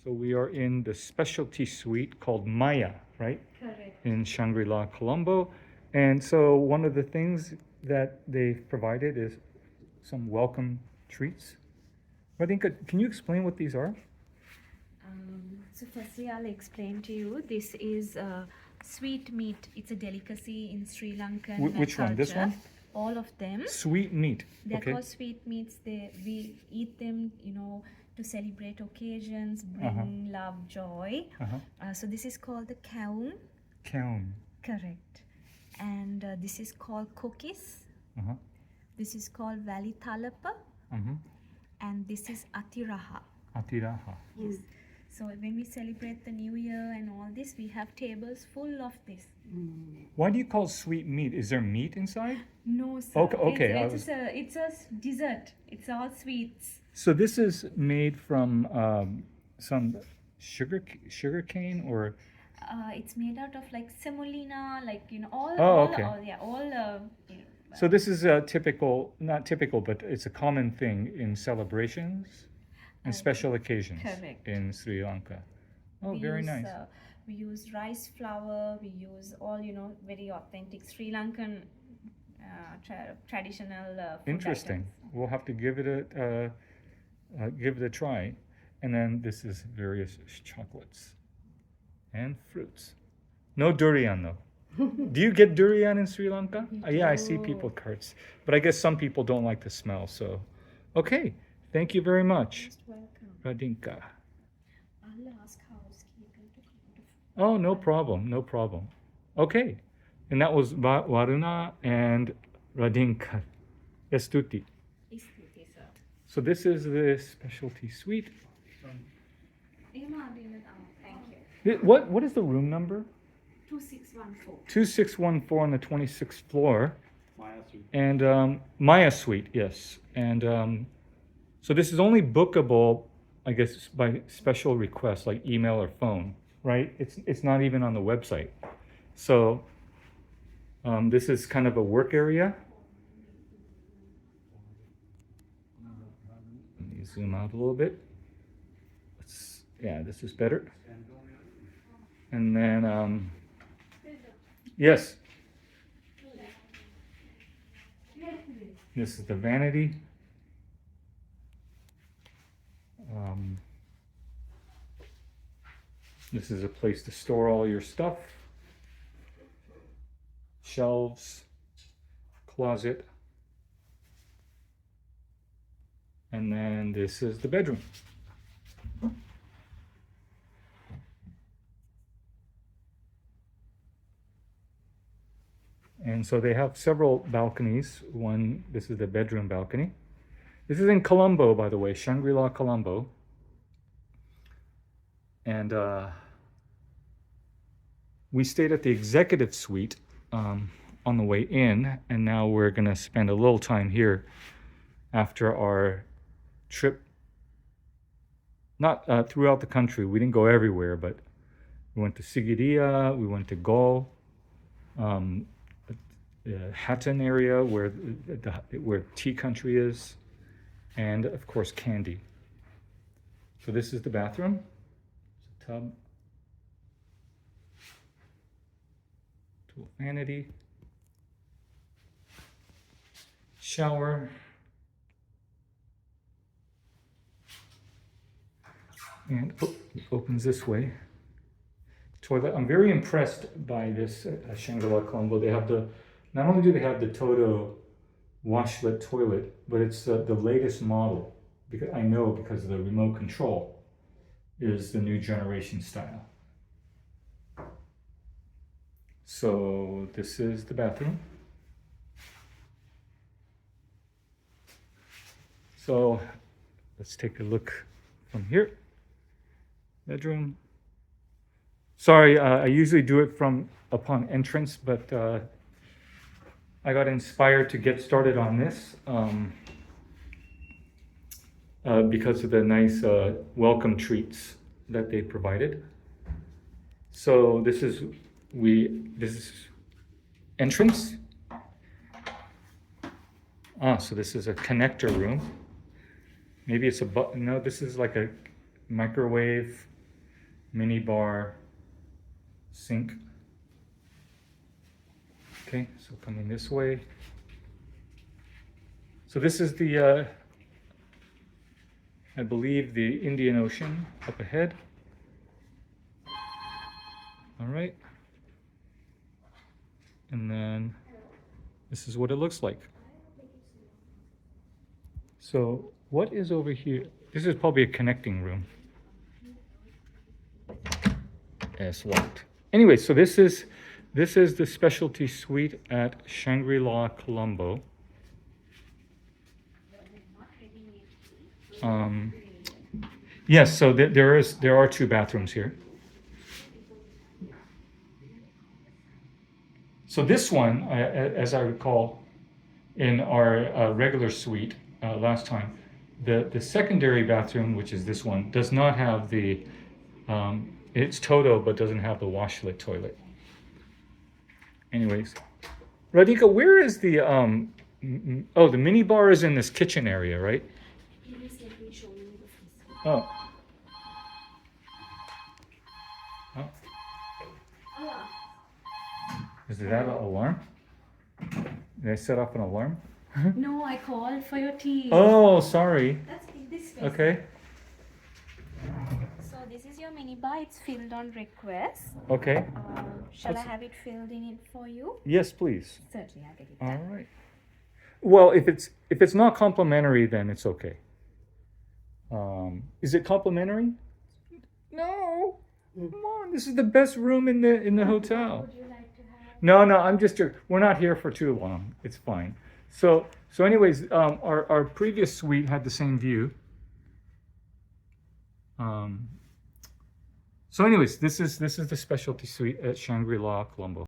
So we are in the specialty suite called Maya, right? Correct. In Shangri-La Colombo. And so one of the things that they've provided is some welcome treats. Radinka, can you explain what these are? So firstly, I'll explain to you. This is sweet meat. It's a delicacy in Sri Lankan Which culture. one? This one? All of them. Sweet meat. They're Okay. called sweet meats. We eat them, to celebrate occasions, bring love, joy. So this is called the kaun. Kaun. Correct. And this is called cookies. This is called valley thalapa. And this is atiraha. Atiraha. Yes. So when we celebrate the new year and all this, we have tables full of this. Why do you call it sweet meat? Is there meat inside? No, sir. Okay. It's a dessert. It's all sweets. So this is made from some sugar cane or? It's made out of like semolina, So this is not typical, but it's a common thing in celebrations and special occasions correct. in Sri Lanka. Oh, very nice. We use rice flour. We use all, very authentic Sri Lankan traditional food Interesting. items. We'll have to give it a try. And then this is various chocolates and fruits. No durian though. Do you get durian in Sri Lanka? Yeah, I see people carts. But I guess some people don't like the smell, so. Okay, thank you very much, Most welcome. Radinka. I'll ask housekeeping to come to. Oh, no problem. Okay, and that was Varuna and Radinka. Estuti. Istuti, sir. So this is the specialty suite. Thank you. What is the room number? 2614. 2614 on the 26th floor. Maya Suite. And Maya Suite, yes. And so this is only bookable, I guess, by special request, like email or phone, right? It's not even on the website. So this is kind of a work area. Let me zoom out a little bit. Yeah, this is better. And then, yes. This is the vanity. This is a place to store all your stuff. Shelves, closet. And then this is the bedroom. And so they have several balconies. This is the bedroom balcony. This is in Colombo, by the way, Shangri-La Colombo. And we stayed at the executive suite on the way in, and now we're going to spend a little time here after our trip. Not throughout the country. We didn't go everywhere, but we went to Sigiriya, we went to Galle. Hatton area where tea country is, and of course Kandy. So this is the bathroom. It's a tub, tool vanity, shower, and it opens this way. Toilet. I'm very impressed by this Shangri-La Colombo. They have not only do they have the Toto washlet toilet, but it's the latest model, because I know because of the remote control is the new generation style. So this is the bathroom. So let's take a look from here. Bedroom. Sorry, I usually do it from upon entrance, but I got inspired to get started on this because of the nice welcome treats that they provided. So this is entrance. So this is a connector room. Maybe it's no, this is like a microwave mini bar, sink. Okay, so coming this way. So this is the, I believe, the Indian Ocean up ahead. All right. And then this is what it looks like. So what is over here? This is probably a connecting room. It's locked. Anyway, so this is the specialty suite at Shangri-La Colombo. Yes, so there are 2 bathrooms here. So this one, as I recall, in our regular suite last time, the secondary bathroom, which is this one, does not have the, it's Toto, but doesn't have the washlet toilet. Anyways, Radhika, where is the, oh, the mini bar is in this kitchen area, right? Oh. Oh. Is that an alarm? Did I set off an alarm? No, I called for your tea. Oh, sorry. That's this way. Okay. So this is your mini bar. It's filled on request. Okay. Shall I have it filled in it for you? Yes, please. Certainly, I'll get it All done. right. Well, if it's not complimentary, then it's okay. Is it complimentary? No. Come on, this is the best room in the hotel. Would you like to have? No, I'm just joking. We're not here for too long. It's fine. So anyways, our previous suite had the same view. So anyways, this is the specialty suite at Shangri-La Colombo.